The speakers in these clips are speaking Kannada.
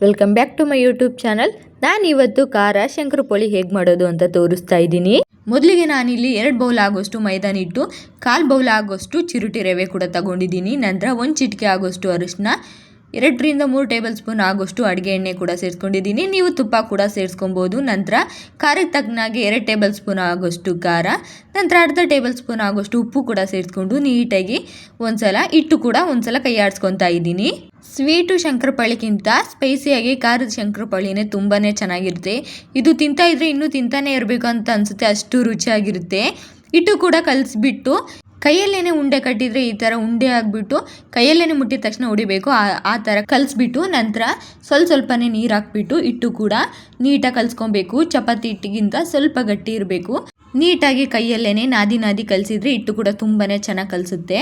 Welcome back to my YouTube channel. ನಾನು ಇವತ್ತು ಖಾರ ಶಂಕರಪೋಳಿ ಹೇಗೆ ಮಾಡೋದು ಅಂತ ತೋರಿಸ್ತಾ ಇದ್ದೀನಿ. ಮೊದಲಿಗೆ ನಾನಿಲ್ಲಿ 2 ಬೌಲ್ ಆಗೋಷ್ಟು ಮೈದಾ ಹಿಟ್ಟು, 1/4 ಬೌಲ್ ಆಗೋಷ್ಟು ಚಿರುಟಿ ರವೆ ಕೂಡ ತಗೊಂಡಿದ್ದೀನಿ. ನಂತರ 1 ಚಿಟಿಕೆ ಆಗೋಷ್ಟು ಅರಿಶಿನ, 2 ರಿಂದ 3 ಟೇಬಲ್ ಸ್ಪೂನ್ ಆಗೋಷ್ಟು ಅಡುಗೆ ಎಣ್ಣೆ ಕೂಡ ಸೇರಿಸ್ಕೊಂಡಿದ್ದೀನಿ. ನೀವು ತುಪ್ಪ ಕೂಡ ಸೇರಿಸ್ಕೊಬೋದು. ನಂತರ ಖಾರಕ್ಕೆ ತಕ್ಕನಾಗಿ 2 ಟೇಬಲ್ ಸ್ಪೂನ್ ಆಗೋಷ್ಟು ಖಾರ, ನಂತರ ಅರ್ಧ ಟೇಬಲ್ ಸ್ಪೂನ್ ಆಗೋಷ್ಟು ಉಪ್ಪು ಕೂಡ ಸೇರಿಸ್ಕೊಂಡು ನೀಟಾಗಿ ಹಿಟ್ಟು ಕೂಡ ಒಂದ್ಸಲ ಕೈ ಆಡಿಸ್ಕೊತಾ ಇದ್ದೀನಿ. ಸ್ವೀಟು ಶಂಕರಪಾಳಿಗಿಂತ ಸ್ಪೈಸಿಯಾಗಿ ಖಾರದ ಶಂಕರಪಾಳಿನೇ ತುಂಬಾ ಚೆನ್ನಾಗಿರುತ್ತೆ. ಇದು ತಿಂತಾ ಇದ್ರೆ ಇನ್ನೂ ತಿಂತಾನೆ ಇರಬೇಕು ಅಂತ ಅನಿಸುತ್ತೆ, ಅಷ್ಟು ರುಚಿಯಾಗಿರುತ್ತೆ. ಹಿಟ್ಟು ಕೂಡ ಕಲಿಸ್ಬಿಟ್ಟು ಕೈಯಲ್ಲೇನೆ ಉಂಡೆ ಕಟ್ಟಿದರೆ ಈ ಥರ ಉಂಡೆ ಆಗಿಬಿಟ್ಟು ಕೈಯಲ್ಲೇನೆ ಮುಟ್ಟಿದ ತಕ್ಷಣ ಹೊಡಿಬೇಕು, ಆ ಥರ ಕಲಿಸ್ಬಿಟ್ಟು ನಂತರ ಸ್ವಲ್ಪನೇ ನೀರು ಹಾಕ್ಬಿಟ್ಟು ಹಿಟ್ಟು ಕೂಡ ನೀಟಾಗಿ ಕಲಿಸ್ಕೊಬೇಕು. ಚಪಾತಿ ಹಿಟ್ಟಿಗಿಂತ ಸ್ವಲ್ಪ ಗಟ್ಟಿ ಇರಬೇಕು. ನೀಟಾಗಿ ಕೈಯಲ್ಲೇನೆ ನಾದಿ ಕಲಿಸಿದ್ರೆ ಹಿಟ್ಟು ಕೂಡ ತುಂಬಾ ಚೆನ್ನಾಗಿ ಕಲಿಸುತ್ತೆ.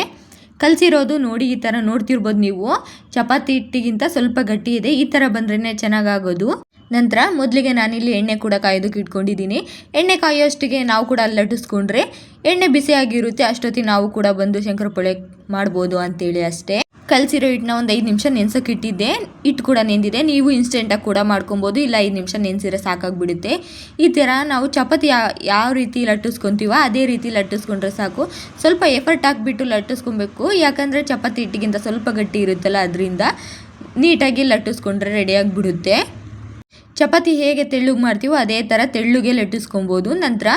ಕಲಸಿರೋದು ನೋಡಿ, ಈ ಥರ ನೋಡ್ತಿರ್ಬೋದು ನೀವು. ಚಪಾತಿ ಹಿಟ್ಟಿಗಿಂತ ಸ್ವಲ್ಪ ಗಟ್ಟಿ ಇದೆ, ಈ ಥರ ಬಂದ್ರೇ ಚೆನ್ನಾಗಾಗೋದು. ನಂತರ ಮೊದಲಿಗೆ ನಾನಿಲ್ಲಿ ಎಣ್ಣೆ ಕೂಡ ಕಾಯೋದಕ್ಕೆ ಇಟ್ಕೊಂಡಿದ್ದೀನಿ. ಎಣ್ಣೆ ಕಾಯೋಷ್ಟಿಗೆ ನಾವು ಕೂಡ ಲಟ್ಟಿಸ್ಕೊಂಡ್ರೆ ಎಣ್ಣೆ ಬಿಸಿಯಾಗಿರುತ್ತೆ, ಅಷ್ಟೊತ್ತಿಗೆ ನಾವು ಕೂಡ ಬಂದು ಶಂಕರಪೋಳಿ ಮಾಡ್ಬೋದು ಅಂತೇಳಿ ಅಷ್ಟೇ. ಕಲಸಿರೋ ಹಿಟ್ಟನ್ನ ಒಂದು 5 ನಿಮಿಷ ನೆನೆಸೋಕೆ ಇಟ್ಟಿದ್ದೆ. ಹಿಟ್ಟು ಕೂಡ ನೆಂದಿದೆ. ನೀವು ಇನ್ಸ್ಟೆಂಟಾಗಿ ಕೂಡ ಮಾಡ್ಕೊಬೋದು, ಇಲ್ಲ 5 ನಿಮಿಷ ನೆನೆಸಿದ್ರೆ ಸಾಕಾಗಿಬಿಡುತ್ತೆ. ಈ ಥರ ನಾವು ಚಪಾತಿ ಯಾವ ರೀತಿ ಲಟ್ಟಿಸ್ಕೊತೀವೋ ಅದೇ ರೀತಿ ಲಟ್ಟಿಸ್ಕೊಂಡ್ರೆ ಸಾಕು. ಸ್ವಲ್ಪ ಎಫರ್ಟ್ ಹಾಕ್ಬಿಟ್ಟು ಲಟ್ಟಿಸ್ಕೊಬೇಕು, ಯಾಕಂದರೆ ಚಪಾತಿ ಹಿಟ್ಟಿಗಿಂತ ಸ್ವಲ್ಪ ಗಟ್ಟಿ ಇರುತ್ತಲ್ಲ, ಅದರಿಂದ ನೀಟಾಗಿ ಲಟ್ಟಿಸ್ಕೊಂಡ್ರೆ ರೆಡಿಯಾಗಿಬಿಡುತ್ತೆ. ಚಪಾತಿ ಹೇಗೆ ತೆಳ್ಳಗೆ ಮಾಡ್ತೀವೋ ಅದೇ ಥರ ತೆಳ್ಳಗೆ ಲಟ್ಟಿಸ್ಕೊಬೋದು. ನಂತರ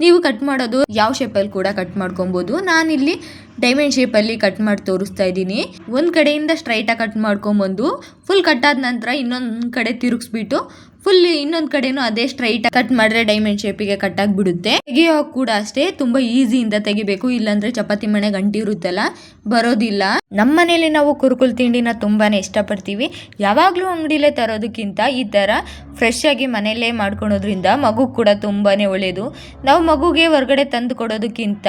ನೀವು ಕಟ್ ಮಾಡೋದು ಯಾವ ಶೇಪಲ್ಲಿ ಕೂಡ ಕಟ್ ಮಾಡ್ಕೊಬೋದು. ನಾನಿಲ್ಲಿ ಡೈಮಂಡ್ ಶೇಪಲ್ಲಿ ಕಟ್ ಮಾಡಿ ತೋರಿಸ್ತಾ ಇದ್ದೀನಿ. ಒಂದು ಕಡೆಯಿಂದ ಸ್ಟ್ರೈಟಾಗಿ ಕಟ್ ಮಾಡ್ಕೊಂಬಂದು ಫುಲ್ ಕಟ್ಟಾದ ನಂತರ ಇನ್ನೊಂದು ಕಡೆ ತಿರುಗಿಸ್ಬಿಟ್ಟು ಫುಲ್ ಇನ್ನೊಂದು ಕಡೆನೂ ಅದೇ ಸ್ಟ್ರೈಟಾಗಿ ಕಟ್ ಮಾಡಿದ್ರೆ ಡೈಮಂಡ್ ಶೇಪಿಗೆ ಕಟ್ ಆಗಿಬಿಡುತ್ತೆ. ತೆಗಿಯೋ ಕೂಡ ಅಷ್ಟೇ ತುಂಬ ಈಸಿಯಿಂದ ತೆಗಿಬೇಕು, ಇಲ್ಲಾಂದರೆ ಚಪಾತಿ ಮಣೆ ಗಂಟಿ ಇರುತ್ತಲ್ಲ, ಬರೋದಿಲ್ಲ. ನಮ್ಮ ಮನೇಲಿ ನಾವು ಕುರುಕುಲು ತಿಂಡಿನ ತುಂಬಾ ಇಷ್ಟಪಡ್ತೀವಿ. ಯಾವಾಗಲೂ ಅಂಗಡಿಲೇ ತರೋದಕ್ಕಿಂತ ಈ ಥರ ಫ್ರೆಶ್ ಆಗಿ ಮನೆಯಲ್ಲೇ ಮಾಡ್ಕೊಳೋದ್ರಿಂದ ಮಗು ಕೂಡ ತುಂಬಾ ಒಳ್ಳೆಯದು. ನಾವು ಮಗುಗೆ ಹೊರಗಡೆ ತಂದು ಕೊಡೋದಕ್ಕಿಂತ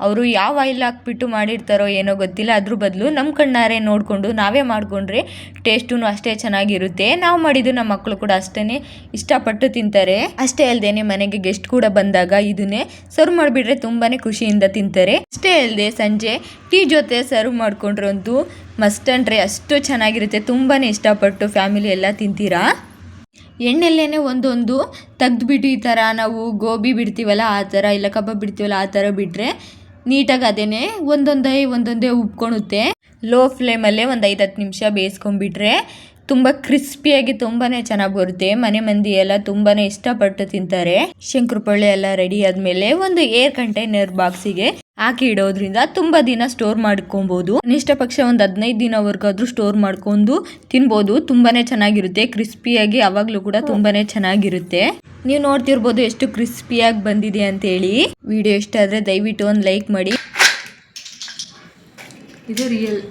ಅವರು ಯಾವ ಆಯಿಲ್ ಹಾಕ್ಬಿಟ್ಟು ಮಾಡಿರ್ತಾರೋ ಏನೋ ಗೊತ್ತಿಲ್ಲ, ಅದ್ರ ಬದಲು ನಮ್ಮ ಕಣ್ಣಾರೆ ನೋಡಿಕೊಂಡು ನಾವೇ ಮಾಡಿಕೊಂಡ್ರೆ ಟೇಸ್ಟೂ ಅಷ್ಟೇ ಚೆನ್ನಾಗಿರುತ್ತೆ. ನಾವು ಮಾಡಿದ್ದು ನಮ್ಮ ಮಕ್ಕಳು ಕೂಡ ಅಷ್ಟೇ ಇಷ್ಟಪಟ್ಟು ತಿಂತಾರೆ. ಅಷ್ಟೇ ಅಲ್ಲದೆ ಮನೆಗೆ ಗೆಸ್ಟ್ ಕೂಡ ಬಂದಾಗ ಇದನ್ನೇ ಸರ್ವ್ ಮಾಡಿಬಿಟ್ರೆ ತುಂಬಾ ಖುಷಿಯಿಂದ ತಿಂತಾರೆ. ಅಷ್ಟೇ ಅಲ್ಲದೆ ಸಂಜೆ ಟೀ ಜೊತೆ ಸರ್ವ್ ಮಾಡಿಕೊಂಡ್ರೆ ಅಂತೂ ಮಸ್ಟ್ ಅಂದ್ರೆ ಅಷ್ಟು ಚೆನ್ನಾಗಿರುತ್ತೆ. ತುಂಬಾ ಇಷ್ಟಪಟ್ಟು ಫ್ಯಾಮಿಲಿ ಎಲ್ಲ ತಿಂತೀರಾ. ಎಣ್ಣೆಲ್ಲೇ ಒಂದೊಂದು ತೆಗ್ದುಬಿಟ್ಟು ಈ ಥರ ನಾವು ಗೋಬಿ ಬಿಡ್ತೀವಲ್ಲ ಆ ಥರ, ಇಲ್ಲ ಕಬಾಬ್ ಬಿಡ್ತೀವಲ್ಲ ಆ ಥರ ಬಿಟ್ಟರೆ ನೀಟಾಗಿ ಅದೇನೆ ಒಂದೊಂದೇ ಉಬ್ಕೊಳುತ್ತೆ. ಲೋ ಫ್ಲೇಮಲ್ಲೇ ಒಂದು 5-10 ನಿಮಿಷ ಬೇಯಿಸ್ಕೊಂಡ್ಬಿಟ್ರೆ ತುಂಬ ಕ್ರಿಸ್ಪಿಯಾಗಿ ತುಂಬಾ ಚೆನ್ನಾಗಿ ಬರುತ್ತೆ. ಮನೆ ಮಂದಿ ಎಲ್ಲ ತುಂಬಾ ಇಷ್ಟಪಟ್ಟು ತಿಂತಾರೆ. ಶಂಕರಪೋಳಿ ಎಲ್ಲ ರೆಡಿ ಆದಮೇಲೆ ಒಂದು ಏರ್ ಕಂಟೈನರ್ ಬಾಕ್ಸಿಗೆ ಹಾಕಿ ಇಡೋದ್ರಿಂದ ತುಂಬ ದಿನ ಸ್ಟೋರ್ ಮಾಡ್ಕೊಬೋದು. ಕನಿಷ್ಠ ಪಕ್ಷ ಒಂದು 15 ದಿನವರೆಗಾದ್ರೂ ಸ್ಟೋರ್ ಮಾಡ್ಕೊಂಡು ತಿನ್ಬೋದು. ತುಂಬಾ ಚೆನ್ನಾಗಿರುತ್ತೆ, ಕ್ರಿಸ್ಪಿಯಾಗಿ ಅವಾಗಲೂ ಕೂಡ ತುಂಬಾ ಚೆನ್ನಾಗಿರುತ್ತೆ. ನೀವು ನೋಡ್ತಿರ್ಬೋದು ಎಷ್ಟು ಕ್ರಿಸ್ಪಿಯಾಗಿ ಬಂದಿದೆ ಅಂತೇಳಿ. ವಿಡಿಯೋ ಇಷ್ಟ ಆದರೆ ದಯವಿಟ್ಟು ಒಂದು ಲೈಕ್ ಮಾಡಿ. ಇದು ರಿಯಲ್.